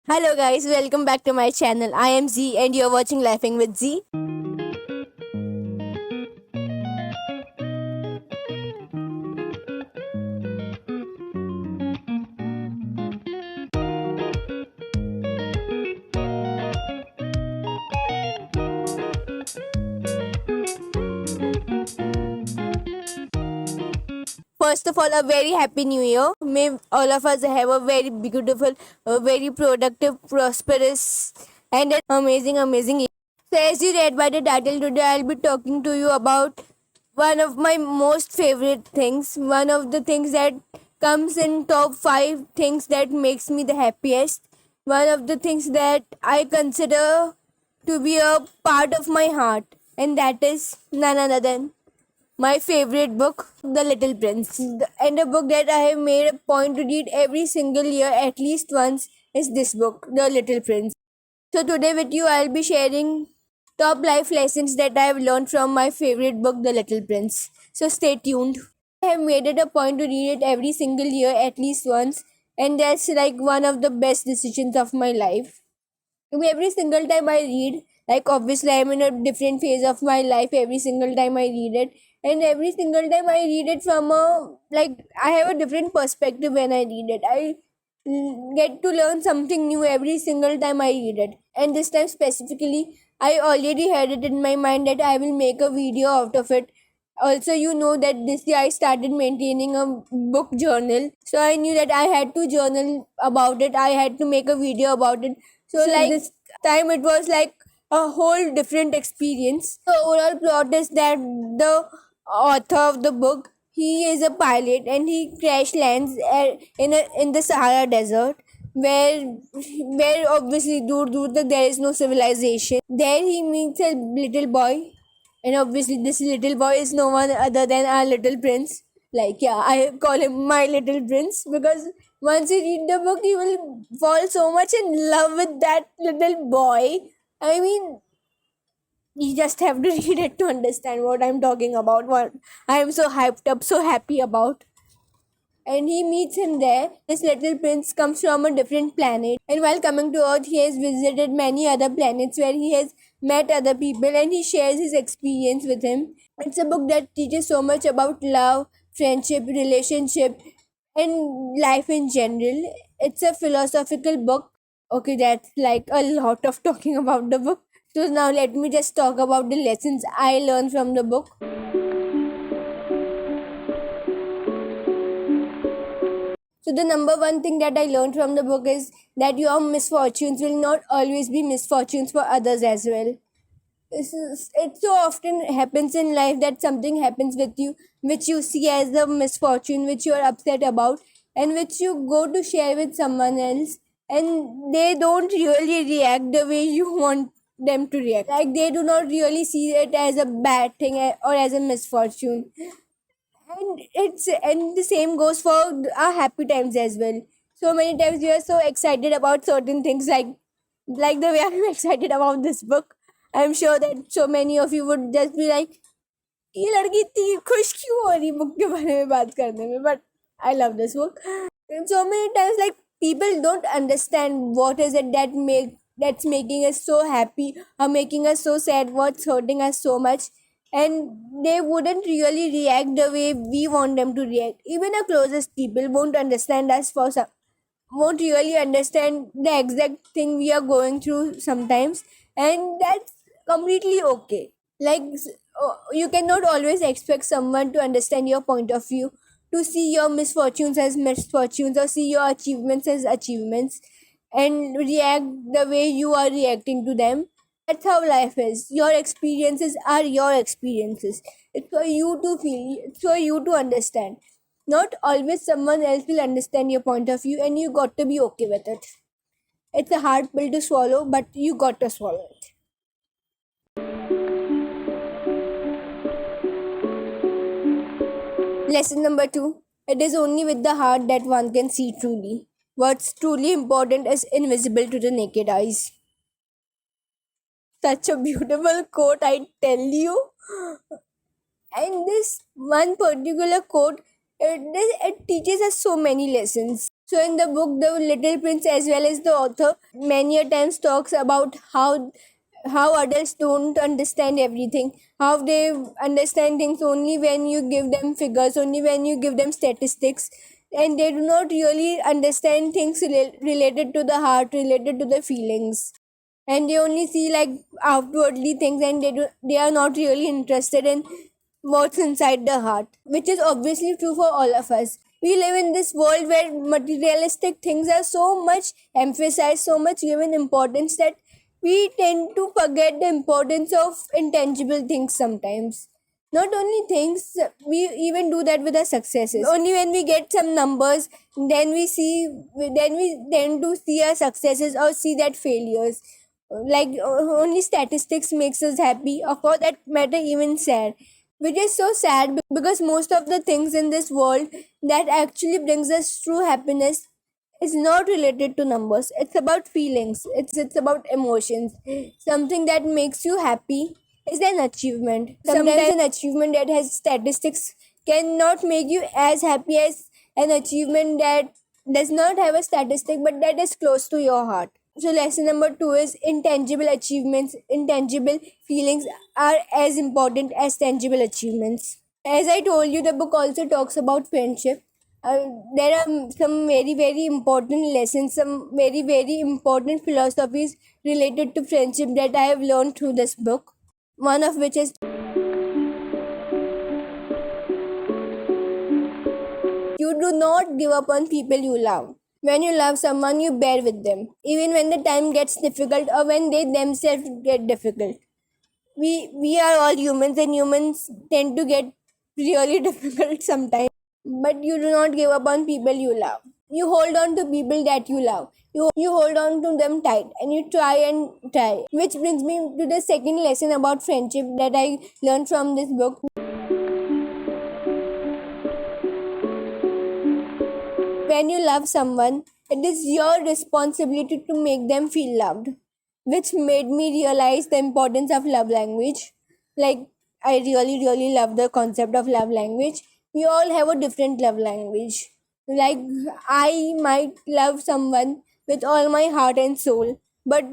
Hello guys, welcome back to my channel. I am Z and you're watching Laughing with Z. First of all, a very happy new year. May all of us have a very beautiful, a very productive, prosperous, and an amazing year. So, as you read by the title today, I'll be talking to you about one of my most favorite things, one of the things that comes in top 5 things that makes me the happiest, one of the things that I consider to be a part of my heart, and that is none other than my favorite book, The Little Prince. And a book that I have made a point to read every single year at least once is this book, The Little Prince. So today with you I'll be sharing top life lessons that I have learned from my favorite book, The Little Prince. So stay tuned. I have made it a point to read it every single year at least once, and that's like one of the best decisions of my life. Every single time I read, like obviously I'm in a different phase of my life every single time I read it, and every single time I read it from a like I have a different perspective when I read it. I get to learn something new every single time I read it, and this time specifically I already had it in my mind that I will make a video out of it. Also, you know that this year I started maintaining a book journal, so I knew that I had to journal about it. I had to make a video about it. So like this time it was like a whole different experience. The overall plot is that the author of the book, he is a pilot and he crash lands in the Sahara desert, where obviously dur there is no civilization. There he meets a little boy, and obviously this little boy is no one other than our little prince. Like, yeah, I call him my little prince because once you read the book, you will fall so much in love with that little boy. I mean, you just have to read it to understand what I'm talking about, what I am so hyped up, so happy about. And he meets him there. This little prince comes from a different planet, and while coming to Earth, he has visited many other planets where he has met other people and he shares his experience with him. It's a book that teaches so much about love, friendship, relationship, and life in general. It's a philosophical book. Okay, that's like a lot of talking about the book. So now let me just talk about the lessons I learned from the book. So the number one thing that I learned from the book is that your misfortunes will not always be misfortunes for others as well. It so often happens in life that something happens with you which you see as a misfortune, which you are upset about, and which you go to share with someone else, and they don't really react the way you want them to react. Like they do not really see it as a bad thing or as a misfortune, and the same goes for our happy times as well. So many times we are so excited about certain things, like the way I'm excited about this book. I'm sure that so many of you would just be like, ये लड़की इतनी खुश क्यों हो रही book के बारे में बात करने में, but I love this book. And so many times like people don't understand what is it that's making us so happy or making us so sad, what's hurting us so much, and they wouldn't really react the way we want them to react. Even our closest people won't understand us for some, won't really understand the exact thing we are going through sometimes, and that's completely okay. Like you cannot always expect someone to understand your point of view, to see your misfortunes as misfortunes or see your achievements as achievements, and react the way you are reacting to them. That's how life is. Your experiences are your experiences. It's for you to feel, it's for you to understand. Not always someone else will understand your point of view, and you got to be okay with it. It's a hard pill to swallow, but you got to swallow it. Lesson number 2. It is only with the heart that one can see truly. What's truly important is invisible to the naked eyes. Such a beautiful quote, I tell you. And this one particular quote, it teaches us so many lessons. So in the book, the Little Prince as well as the author many a times talks about how adults don't understand everything, how they understand things only when you give them figures, only when you give them statistics, and they do not really understand things related to the heart, related to the feelings, and they only see like outwardly things, and they are not really interested in what's inside the heart, which is obviously true for all of us. We live in this world where materialistic things are so much emphasized, so much given importance, that we tend to forget the importance of intangible things sometimes. Not only things, we even do that with our successes. Only when we get some numbers, then we tend to see our successes or see that failures. Like only statistics makes us happy, or for that matter even sad, which is so sad because most of the things in this world that actually brings us true happiness is not related to numbers. It's about feelings, it's about emotions. Something that makes you happy is an achievement. Sometimes an achievement that has statistics cannot make you as happy as an achievement that does not have a statistic but that is close to your heart. So lesson number 2 is intangible achievements, intangible feelings are as important as tangible achievements. As I told you, the book also talks about friendship. There are some very important lessons, some very important philosophies related to friendship that I have learned through this book. One of which is you do not give up on people you love. When you love someone, you bear with them, even when the time gets difficult or when they themselves get difficult. We are all humans, and humans tend to get really difficult sometimes. But you do not give up on people you love. You hold on to people that you love. You hold on to them tight and you try and try. Which brings me to the second lesson about friendship that I learned from this book. When you love someone, it is your responsibility to make them feel loved, which made me realize the importance of love language. Like, I really love the concept of love language. We all have a different love language. Like, I might love someone with all my heart and soul, but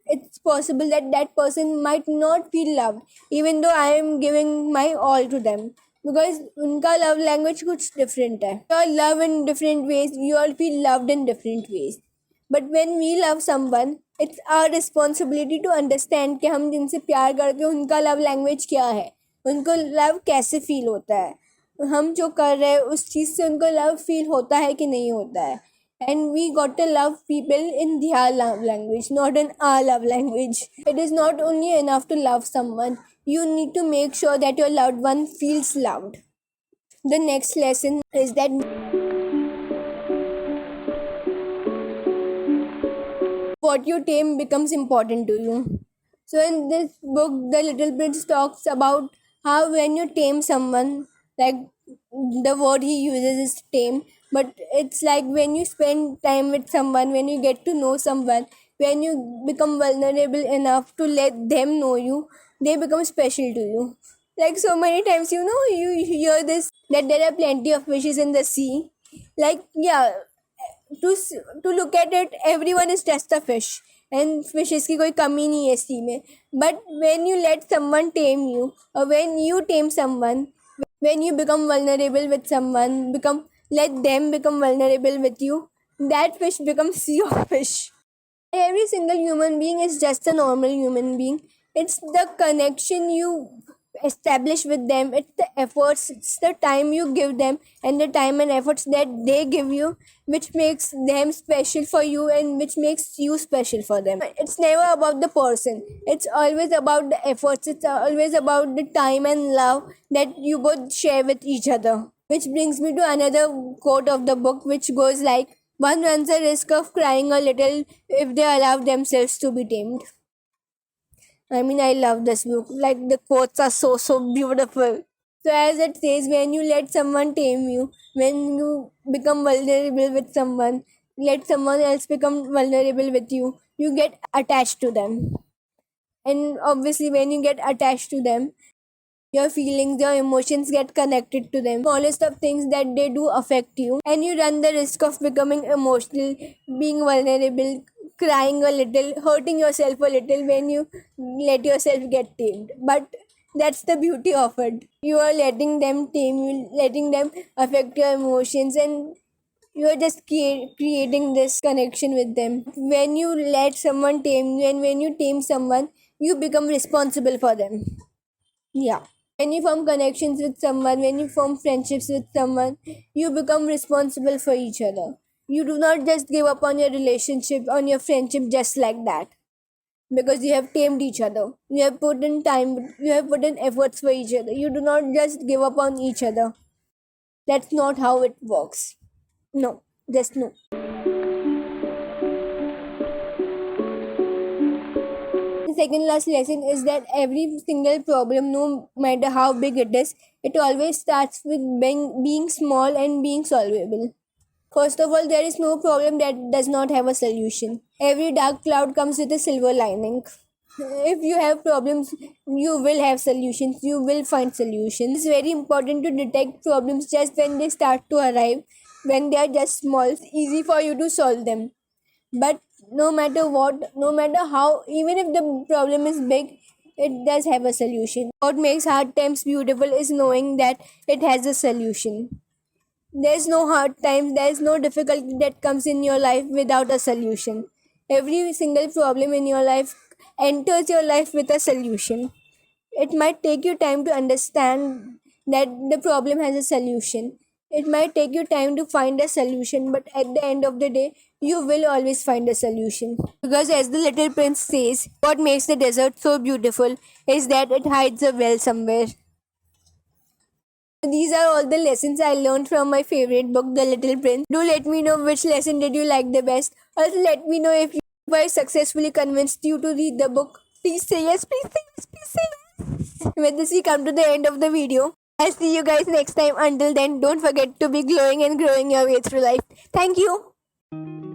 it's possible that that person might not feel loved, even though I am giving my all to them, because उनका love language कुछ different है. We all love in different ways. We all feel loved in different ways. But when we love someone, it's our responsibility to understand कि हम जिनसे प्यार करते हैं उनका love language क्या है, उनको love कैसे feel होता है, हम जो कर रहे हैं उस चीज़ से उनको love feel होता है कि नहीं होता है. And we got to love people in their love language, not in our love language. It is not only enough to love someone, you need to make sure that your loved one feels loved. The next lesson is that what you tame becomes important to you. So in this book, The Little Prince talks about how when you tame someone, like the word he uses is tame, but it's like when you spend time with someone, when you get to know someone, when you become vulnerable enough to let them know you, they become special to you. Like so many times, you hear this that there are plenty of fishes in the sea. Like, yeah, to look at it, everyone is just a fish, and fishes की कोई कमी नहीं है सी में. But when you let someone tame you, or when you tame someone, when you become vulnerable with someone, let them become vulnerable with you, that fish becomes your fish. Every single human being is just a normal human being. It's the connection you establish with them, it's the efforts, it's the time you give them, and the time and efforts that they give you, which makes them special for you and which makes you special for them. It's never about the person, it's always about the efforts, it's always about the time and love that you both share with each other. Which brings me to another quote of the book, which goes like, one runs a risk of crying a little if they allow themselves to be tamed. I mean, I love this book. Like, the quotes are so beautiful. So, as it says, when you let someone tame you, when you become vulnerable with someone, let someone else become vulnerable with you, you get attached to them. And obviously, when you get attached to them, your feelings, your emotions get connected to them. Smallest of things that they do affect you, and you run the risk of becoming emotional, being vulnerable, crying a little, hurting yourself a little when you let yourself get tamed. But that's the beauty of it. You are letting them tame you, letting them affect your emotions, and you are just creating this connection with them. When you let someone tame you and when you tame someone, you become responsible for them. Yeah. When you form connections with someone, when you form friendships with someone, you become responsible for each other. You do not just give up on your relationship, on your friendship just like that. Because you have tamed each other. You have put in time, you have put in efforts for each other. You do not just give up on each other. That's not how it works. No, just no. The second last lesson is that every single problem, no matter how big it is, it always starts with being small and being solvable. First of all, there is no problem that does not have a solution. Every dark cloud comes with a silver lining. If you have problems, you will have solutions. You will find solutions. It's very important to detect problems just when they start to arrive, when they are just small. It's easy for you to solve them. But no matter what, no matter how, even if the problem is big, it does have a solution. What makes hard times beautiful is knowing that it has a solution. There's no hard times, there's no difficulty that comes in your life without a solution. Every single problem in your life enters your life with a solution. It might take you time to understand that the problem has a solution. It might take you time to find a solution, but at the end of the day, you will always find a solution. Because, as the little prince says, what makes the desert so beautiful is that it hides a well somewhere. These are all the lessons I learned from my favorite book, The Little Prince. Do let me know which lesson did you like the best. Also, let me know if I successfully convinced you to read the book. Please say yes, please say yes, please say yes. With this, we come to the end of the video. I'll see you guys next time. Until then, don't forget to be glowing and growing your way through life. Thank you.